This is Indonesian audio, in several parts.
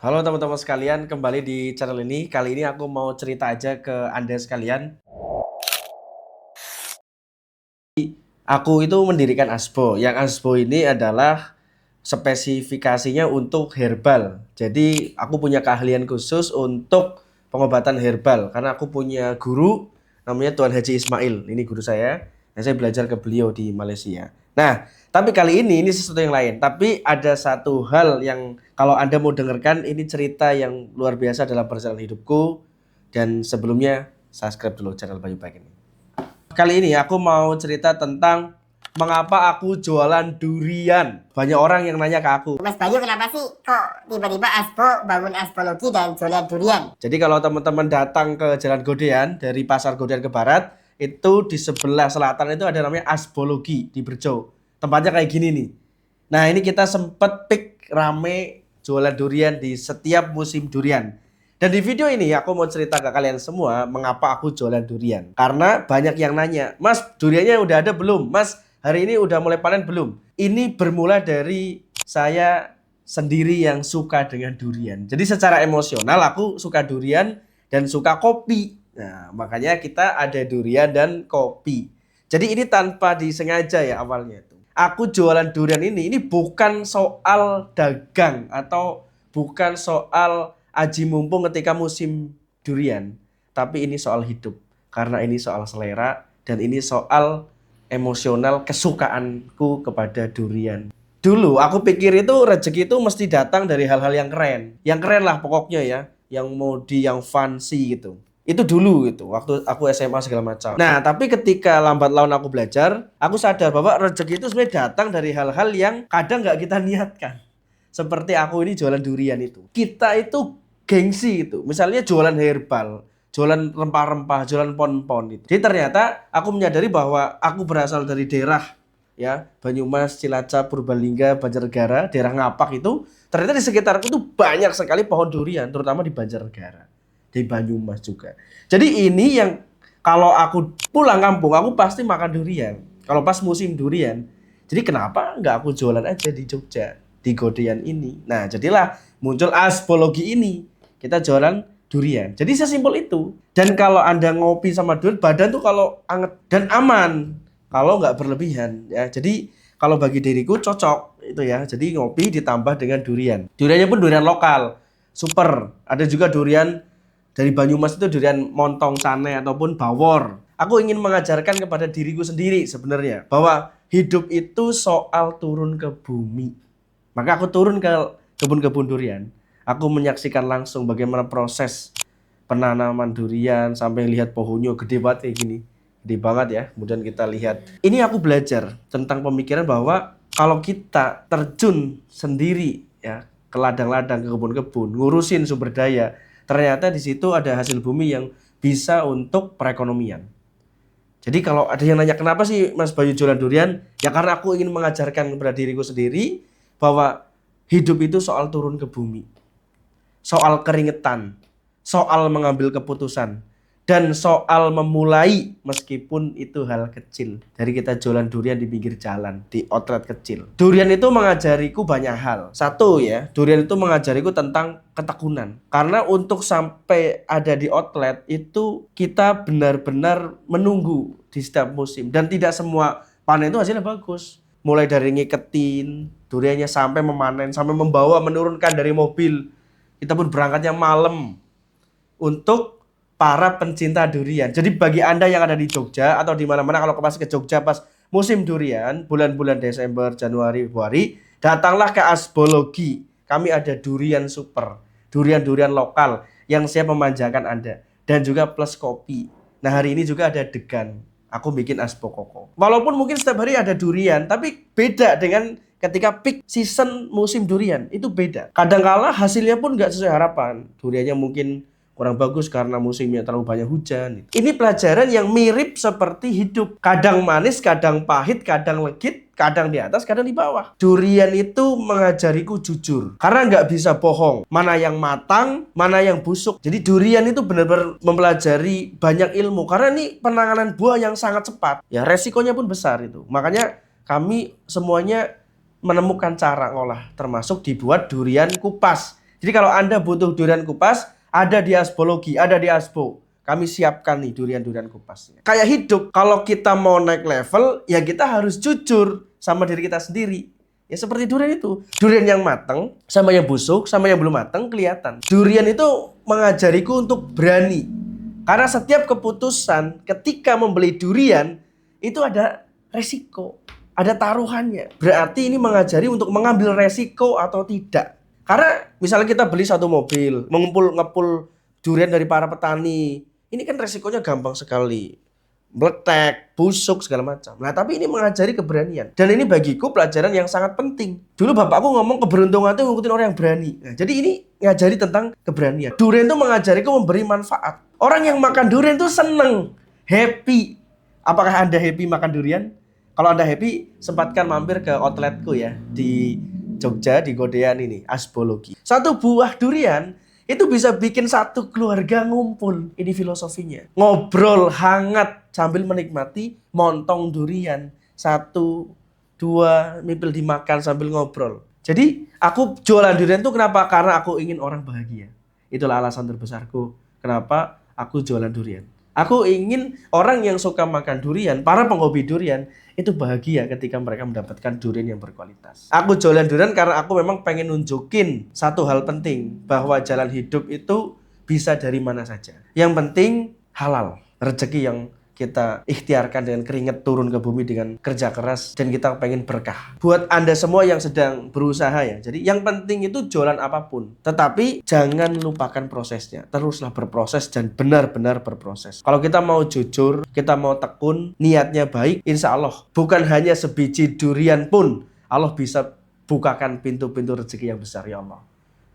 Halo teman-teman sekalian, kembali di channel ini. Kali ini aku mau cerita aja ke Anda sekalian. Aku itu mendirikan Asbo. Yang Asbo ini adalah spesifikasinya untuk herbal. Jadi aku punya keahlian khusus untuk pengobatan herbal. Karena aku punya guru namanya Tuan Haji Ismail. Ini guru saya. Dan saya belajar ke beliau di Malaysia. Nah, tapi kali ini sesuatu yang lain. Tapi ada satu hal yang kalau Anda mau dengarkan, ini cerita yang luar biasa dalam perjalanan hidupku. Dan sebelumnya, subscribe dulu channel Bayu Baik ini. Kali ini aku mau cerita tentang mengapa aku jualan durian. Banyak orang yang nanya ke aku. Mas Bayu, kenapa sih kok tiba-tiba Asbo bangun Asbologi dan jualan durian? Jadi kalau teman-teman datang ke Jalan Godean dari Pasar Godean ke barat, itu di sebelah selatan itu ada namanya Asbologi di Berjo. Tempatnya kayak gini nih. Nah, ini kita sempet pick rame jualan durian di setiap musim durian. Dan di video ini aku mau cerita ke kalian semua mengapa aku jualan durian. Karena banyak yang nanya, "Mas, duriannya udah ada belum? Mas, hari ini udah mulai panen belum?" Ini bermula dari saya sendiri yang suka dengan durian. Jadi secara emosional aku suka durian dan suka kopi. Nah, makanya kita ada durian dan kopi. Jadi ini tanpa disengaja ya awalnya itu. Aku jualan durian ini bukan soal dagang atau bukan soal aji mumpung ketika musim durian, tapi ini soal hidup. Karena ini soal selera dan ini soal emosional kesukaanku kepada durian. Dulu aku pikir itu rezeki itu mesti datang dari hal-hal yang keren. Yang keren lah pokoknya ya, yang modi, yang fancy gitu. Itu dulu gitu, waktu aku SMA segala macam. Nah, tapi ketika lambat laun aku belajar, aku sadar bahwa rezeki itu sebenarnya datang dari hal-hal yang kadang nggak kita niatkan. Seperti aku ini jualan durian itu. Kita itu gengsi itu. Misalnya jualan herbal, jualan rempah-rempah, jualan pon-pon itu. Jadi ternyata aku menyadari bahwa aku berasal dari daerah ya, Banyumas, Cilacap, Purbalingga, Banjarnegara, daerah Ngapak itu. Ternyata di sekitarku itu banyak sekali pohon durian, terutama di Banjarnegara, di Banyumas juga. Jadi ini yang kalau aku pulang kampung, aku pasti makan durian. Kalau pas musim durian. Jadi kenapa nggak aku jualan aja di Jogja, di Godean ini. Nah, jadilah muncul Asbologi ini. Kita jualan durian. Jadi sesimpel itu. Dan kalau Anda ngopi sama durian, badan tuh kalau anget dan aman. Kalau nggak berlebihan ya. Jadi kalau bagi diriku cocok itu ya. Jadi ngopi ditambah dengan durian. Duriannya pun durian lokal. Super. Ada juga durian dari Banyumas itu durian montong cane ataupun bawor. Aku ingin mengajarkan kepada diriku sendiri sebenarnya bahwa hidup itu soal turun ke bumi. Maka aku turun ke kebun-kebun durian. Aku menyaksikan langsung bagaimana proses penanaman durian sampai lihat pohonnya gede banget kayak gini. Gede banget ya. Kemudian kita lihat. Ini aku belajar tentang pemikiran bahwa kalau kita terjun sendiri ya ke ladang-ladang, ke kebun-kebun, ngurusin sumber daya, ternyata di situ ada hasil bumi yang bisa untuk perekonomian. Jadi kalau ada yang nanya kenapa sih Mas Bayu jualan durian? Ya karena aku ingin mengajarkan kepada diriku sendiri bahwa hidup itu soal turun ke bumi. Soal keringetan, soal mengambil keputusan, dan soal memulai meskipun itu hal kecil. Dari kita jualan durian di pinggir jalan, di outlet kecil. Durian itu mengajariku banyak hal. Satu ya, durian itu mengajariku tentang ketekunan. Karena untuk sampai ada di outlet itu kita benar-benar menunggu di setiap musim. Dan tidak semua panen itu hasilnya bagus. Mulai dari ngiketin duriannya sampai memanen, sampai membawa, menurunkan dari mobil. Kita pun berangkatnya malam untuk para pencinta durian. Jadi bagi Anda yang ada di Jogja atau di mana-mana kalau pas ke Jogja pas musim durian, bulan-bulan Desember, Januari, Februari, datanglah ke Asbologi. Kami ada durian super, durian-durian lokal yang siap memanjakan Anda dan juga plus kopi. Nah, hari ini juga ada degan. Aku bikin Asbo Koko. Walaupun mungkin setiap hari ada durian, tapi beda dengan ketika peak season musim durian. Itu beda. Kadangkala hasilnya pun nggak sesuai harapan. Duriannya mungkin kurang bagus karena musimnya terlalu banyak hujan. Ini pelajaran yang mirip seperti hidup. Kadang manis, kadang pahit, kadang legit, kadang di atas, kadang di bawah. Durian itu mengajariku jujur. Karena nggak bisa bohong. Mana yang matang, mana yang busuk. Jadi durian itu benar-benar mempelajari banyak ilmu. Karena ini penanganan buah yang sangat cepat. Ya resikonya pun besar itu. Makanya kami semuanya menemukan cara ngolah. Termasuk dibuat durian kupas. Jadi kalau Anda butuh durian kupas, ada di Asbologi, ada di Asbo. Kami siapkan nih durian-durian kupasnya. Kayak hidup, kalau kita mau naik level, ya kita harus jujur sama diri kita sendiri. Ya seperti durian itu. Durian yang matang, sama yang busuk, sama yang belum matang kelihatan. Durian itu mengajariku untuk berani. Karena setiap keputusan ketika membeli durian, itu ada resiko. Ada taruhannya. Berarti ini mengajari untuk mengambil resiko atau tidak. Karena misalnya kita beli satu mobil, ngepul durian dari para petani. Ini kan resikonya gampang sekali. Meletek, busuk, segala macam. Nah, tapi ini mengajari keberanian. Dan ini bagiku pelajaran yang sangat penting. Dulu bapakku ngomong keberuntungan itu ngikutin orang yang berani. Nah, jadi ini ngajari tentang keberanian. Durian itu mengajariku memberi manfaat. Orang yang makan durian itu seneng, happy. Apakah Anda happy makan durian? Kalau Anda happy, sempatkan mampir ke outletku ya. Di Jogja, di Godean ini, Asbologi. Satu buah durian itu bisa bikin satu keluarga ngumpul. Ini filosofinya. Ngobrol hangat sambil menikmati montong durian. Satu, dua, mipil dimakan sambil ngobrol. Jadi aku jualan durian itu kenapa? Karena aku ingin orang bahagia. Itulah alasan terbesarku kenapa aku jualan durian. Aku ingin orang yang suka makan durian, para penghobi durian, itu bahagia ketika mereka mendapatkan durian yang berkualitas. Aku jualan durian karena aku memang pengen nunjukin satu hal penting, bahwa jalan hidup itu bisa dari mana saja. Yang penting halal, rezeki yang kita ikhtiarkan dengan keringat turun ke bumi dengan kerja keras, dan kita pengen berkah. Buat Anda semua yang sedang berusaha ya, jadi yang penting itu jualan apapun, tetapi jangan lupakan prosesnya. Teruslah berproses dan benar-benar berproses. Kalau kita mau jujur, kita mau tekun, niatnya baik, insya Allah bukan hanya sebiji durian pun Allah bisa bukakan pintu-pintu rezeki yang besar ya Allah.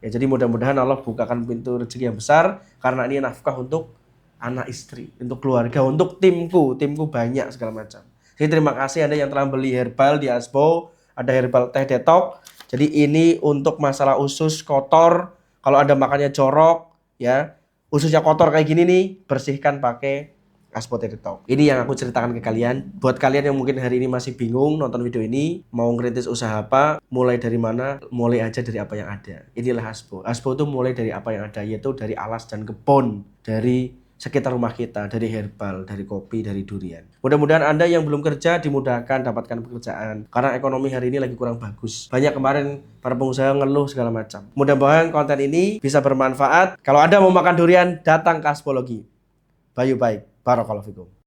Ya, jadi mudah-mudahan Allah bukakan pintu rezeki yang besar, karena ini nafkah untuk anak istri, untuk keluarga, untuk timku banyak segala macam. Jadi terima kasih Anda yang telah beli herbal di Asbo, ada herbal teh detox. Jadi ini untuk masalah usus kotor, kalau Anda makannya jorok ya, ususnya kotor kayak gini nih, bersihkan pakai Asbo teh detox. Ini yang aku ceritakan ke kalian. Buat kalian yang mungkin hari ini masih bingung nonton video ini, mau ngerintis usaha apa, mulai dari mana? Mulai aja dari apa yang ada. Inilah Asbo. Asbo itu mulai dari apa yang ada, yaitu dari alas dan kebun, dari sekitar rumah kita, dari herbal, dari kopi, dari durian. Mudah-mudahan Anda yang belum kerja dimudahkan dapatkan pekerjaan, karena ekonomi hari ini lagi kurang bagus. Banyak kemarin para pengusaha ngeluh segala macam. Mudah-mudahan konten ini bisa bermanfaat. Kalau Anda mau makan durian, datang ke Asbologi. Bayu baik, barakallahu fikum.